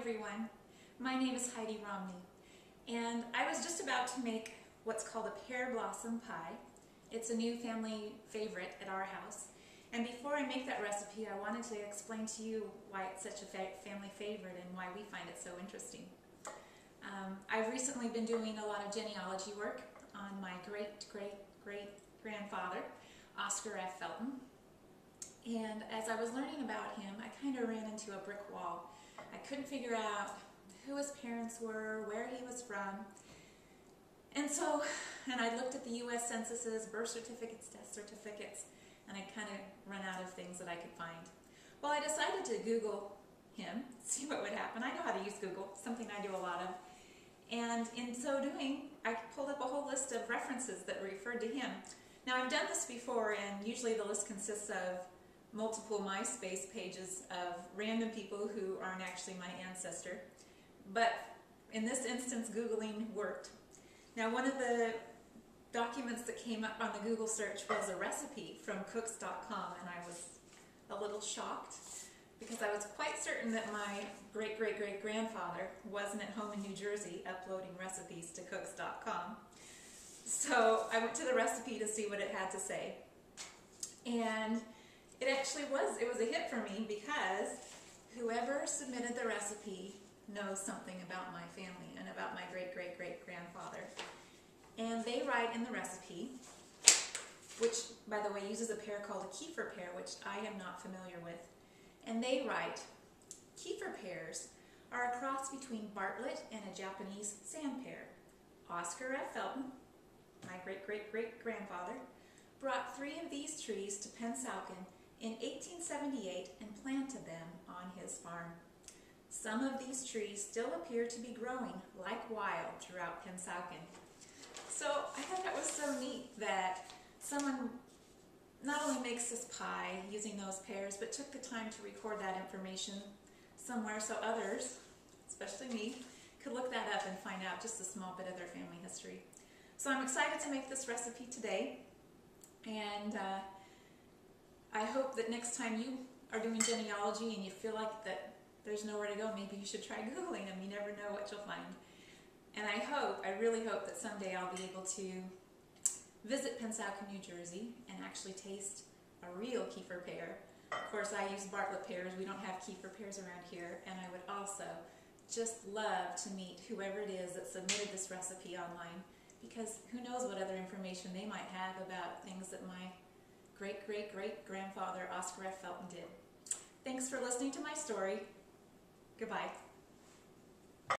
everyone. My name is Heidi Romney, and I was just about to make what's called a pear blossom pie. It's a new family favorite at our house. And before I make that recipe, I wanted to explain to you why it's such a family favorite and why we find it so interesting. I've recently been doing a lot of genealogy work on my great-great-great-grandfather, Oscar F. Felton. And as I was learning about him, I kind of ran into a brick wall. I couldn't figure out who his parents were, where he was from. And I looked at the U.S. censuses, birth certificates, death certificates, and I kind of ran out of things that I could find. Well, I decided to Google him, see what would happen. I know how to use Google, something I do a lot of. And in so doing, I pulled up a whole list of references that referred to him. Now, I've done this before, and usually the list consists of multiple MySpace pages of random people who aren't actually my ancestor. But in this instance, Googling worked. Now, one of the documents that came up on the Google search was a recipe from cooks.com, and I was a little shocked because I was quite certain that my great-great-great-grandfather wasn't at home in New Jersey uploading recipes to cooks.com. So I went to the recipe to see what it had to say. And it actually was a hit for me because whoever submitted the recipe knows something about my family and about my great-great-great-grandfather. And they write in the recipe, which, by the way, uses a pear called a Kefir pear, which I am not familiar with. And they write, Kefir pears are a cross between Bartlett and a Japanese sand pear. Oscar F. Felton, my great-great-great-grandfather, brought 3 of these trees to Pensauken in 1878 and planted them on his farm. Some of these trees still appear to be growing like wild throughout Pensauken. So I thought that was so neat that someone not only makes this pie using those pears, but took the time to record that information somewhere so others, especially me, could look that up and find out just a small bit of their family history. So I'm excited to make this recipe today, and I hope that next time you are doing genealogy and you feel like that there's nowhere to go, maybe you should try Googling them. You never know what you'll find. And I really hope that someday I'll be able to visit Pensauken, New Jersey, and actually taste a real Kefir pear. Of course, I use Bartlett pears. We don't have Kefir pears around here. And I would also just love to meet whoever it is that submitted this recipe online, because who knows what other information they might have about things that my great-great-great-grandfather Oscar F. Felton did. Thanks for listening to my story. Goodbye.